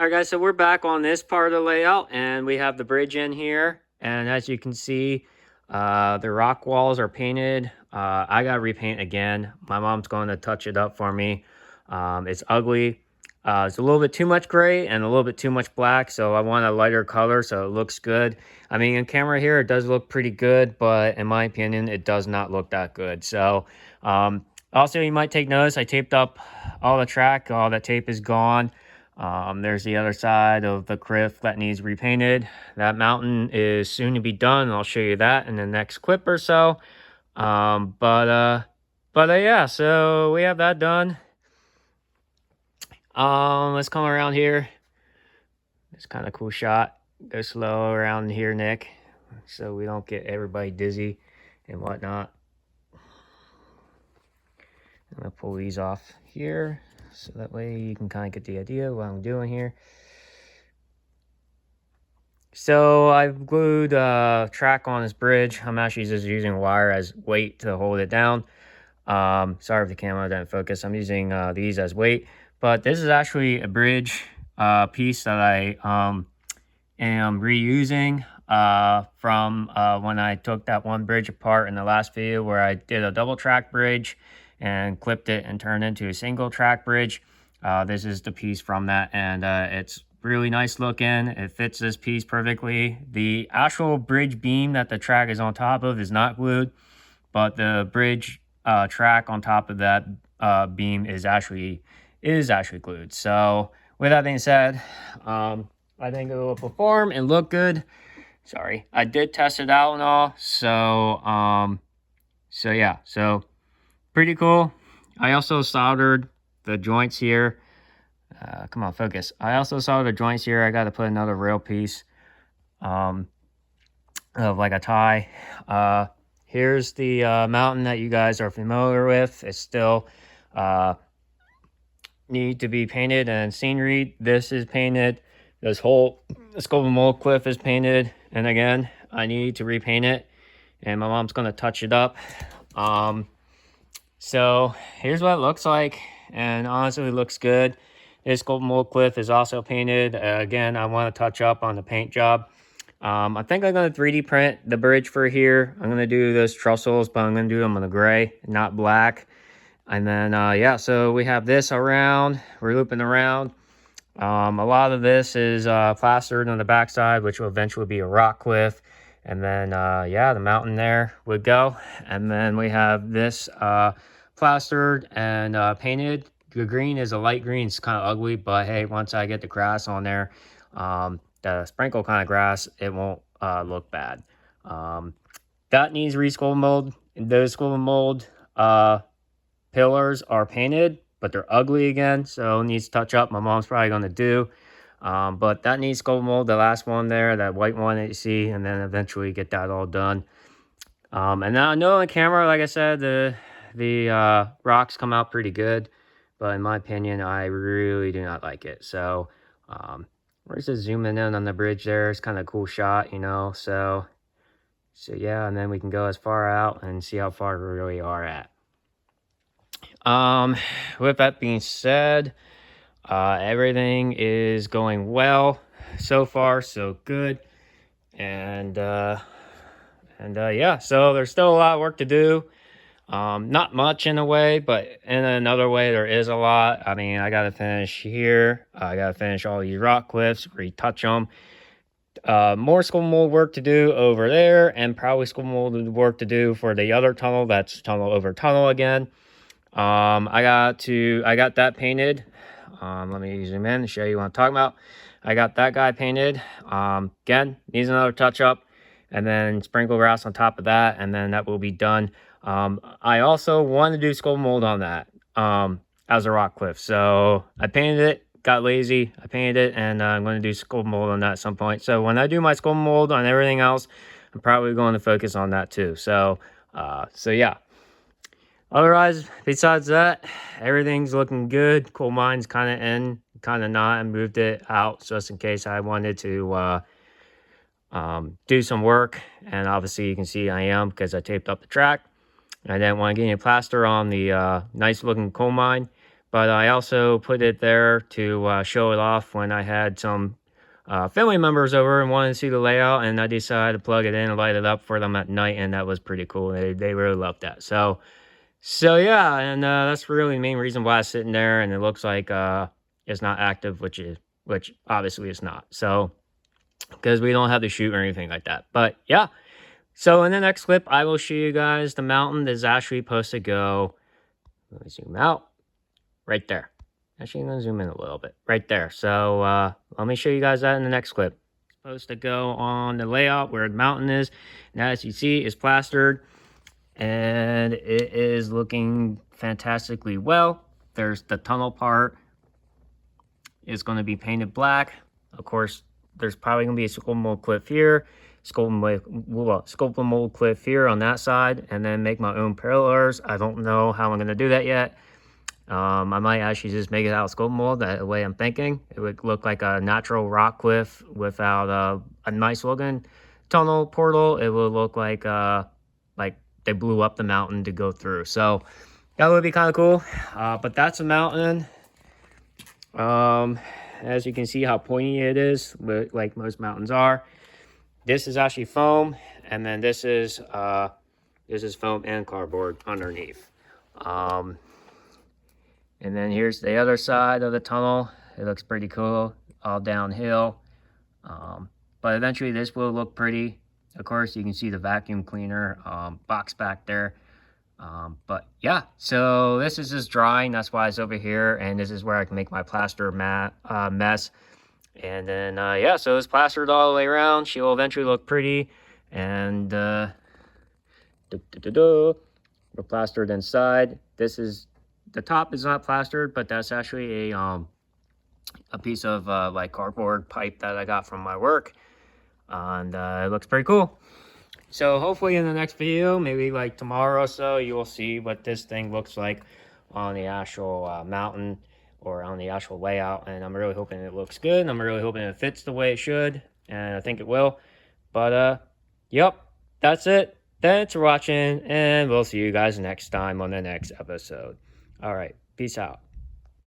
All right, guys, so we're back on this part of the layout, and we have the bridge in here. And as you can see, the rock walls are painted. I got to repaint again. My mom's going to touch it up for me. It's ugly. It's a little bit too much gray and a little bit too much black, so I want a lighter color so it looks good. I mean, in camera here, it does look pretty good, but in my opinion, it does not look that good. So, also, you might take notice, I taped up all the track. All that tape is gone. There's the other side of the cliff that needs repainted. That mountain is soon to be done. I'll show you that in the next clip or so. Yeah, so we have that done. Let's come around here. It's kind of cool shot. Go slow around here, Nick, so we don't get everybody dizzy and whatnot. I'm gonna pull these off here, so that way you can kind of get the idea of what I'm doing here. So I've glued track on this bridge. I'm actually just using wire as weight to hold it down. Sorry if the camera didn't focus. I'm using these as weight, but this is actually a bridge piece that I am reusing from when I took that one bridge apart in the last video where I did a double track bridge and clipped it and turned into a single track bridge. This is the piece from that, and it's really nice looking. It fits this piece perfectly. The actual bridge beam that the track is on top of is not glued, but the bridge track on top of that beam is actually glued. So with that being said, I think it will perform and look good. Sorry, I did test it out and all. So yeah, so pretty cool. I also soldered the joints here. Come on, focus. I also soldered the joints here. I got to put another rail piece of like a tie. Here's the mountain that you guys are familiar with. It's still need to be painted and scenery. This is painted. This whole Scope and Mold cliff is painted. And again, I need to repaint it. And my mom's going to touch it up. So here's what it looks like. And honestly, it looks good. This Scope and Mold cliff is also painted. Again, I want to touch up on the paint job. I think I'm going to 3D print the bridge for here. I'm going to do those trussels, but I'm going to do them in the gray, not black. And then, yeah, so we have this around. We're looping around. A lot of this is plastered on the backside, which will eventually be a rock cliff. And then, yeah, the mountain there would go. And then we have this plastered and painted. The green is a light green. It's kind of ugly, but hey, once I get the grass on there, the sprinkle kind of grass, it won't look bad. That needs re-Scope and Mold. Those Scope and Mold pillars are painted, but they're ugly again, so it needs to touch up. My mom's probably going to do. But that needs Scope and Mold, the last one there, that white one that you see, and then eventually get that all done. And now I know on camera, like I said, the rocks come out pretty good, but in my opinion, I really do not like it. So we're just zooming in on the bridge there. It's kind of a cool shot, you know. So yeah, and then we can go as far out and see how far we really are at. With that being said, everything is going well so far, so good. And yeah, so there's still a lot of work to do. Not much in a way, but in another way, there is a lot. I mean, I got to finish here. I got to finish all these rock cliffs, retouch them. More Scope and Mold work to do over there, and probably Scope and Mold work to do for the other tunnel. That's tunnel over tunnel again. I got that painted. Let me zoom in and show you what I'm talking about. I got that guy painted. Again, needs another touch up, and then sprinkle grass on top of that, and then that will be done. I also want to do Scope and Mold on that as a rock cliff. So I painted it, got lazy, I painted it, and I'm going to do Scope and Mold on that at some point. So when I do my Scope and Mold on everything else, I'm probably going to focus on that too. So yeah. Otherwise, besides that, everything's looking good. Coal mine's kind of in, kind of not. I moved it out just in case I wanted to do some work. And obviously, you can see I am because I taped up the track. I didn't want to get any plaster on the nice looking coal mine. but I also put it there to show it off when I had some family members over and wanted to see the layout, and I decided to plug it in and light it up for them at night, and that was pretty cool. They really loved that. So yeah, and that's really the main reason why it's sitting there, and it looks like it's not active, which obviously it's not. So because we don't have to shoot or anything like that. But yeah. So in the next clip, I will show you guys the mountain that's actually supposed to go. Let me zoom out. Right there. Actually, I'm going to zoom in a little bit. Right there. So let me show you guys that in the next clip. It's supposed to go on the layout where the mountain is. And as you see, it's plastered. And it is looking fantastically well. There's the tunnel part. It's going to be painted black. Of course, there's probably going to be a sculpted mold cliff here. Sculpted mold cliff here on that side. And then make my own parallels. I don't know how I'm going to do that yet. I might actually just make it out of sculpted mold. That way I'm thinking. It would look like a natural rock cliff without a nice looking tunnel portal. It would look like they blew up the mountain to go through. So that would be kind of cool. But that's a mountain. As you can see how pointy it is, like most mountains are. This is actually foam, and then this is foam and cardboard underneath. And then here's the other side of the tunnel. It looks pretty cool, all downhill. But eventually this will look pretty. Of course, you can see the vacuum cleaner box back there. But yeah, so this is just drying. That's why it's over here. And this is where I can make my plaster mess. And then, yeah, so it's plastered all the way around. She will eventually look pretty. And we're plastered inside. The top is not plastered, but that's actually a piece of like cardboard pipe that I got from my work. And it looks pretty cool. So hopefully in the next video, maybe like tomorrow or so, you will see what this thing looks like on the actual mountain or on the actual layout. And I'm really hoping it looks good. I'm really hoping it fits the way it should. And I think it will. But yep, that's it. Thanks for watching. And we'll see you guys next time on the next episode. All right. Peace out.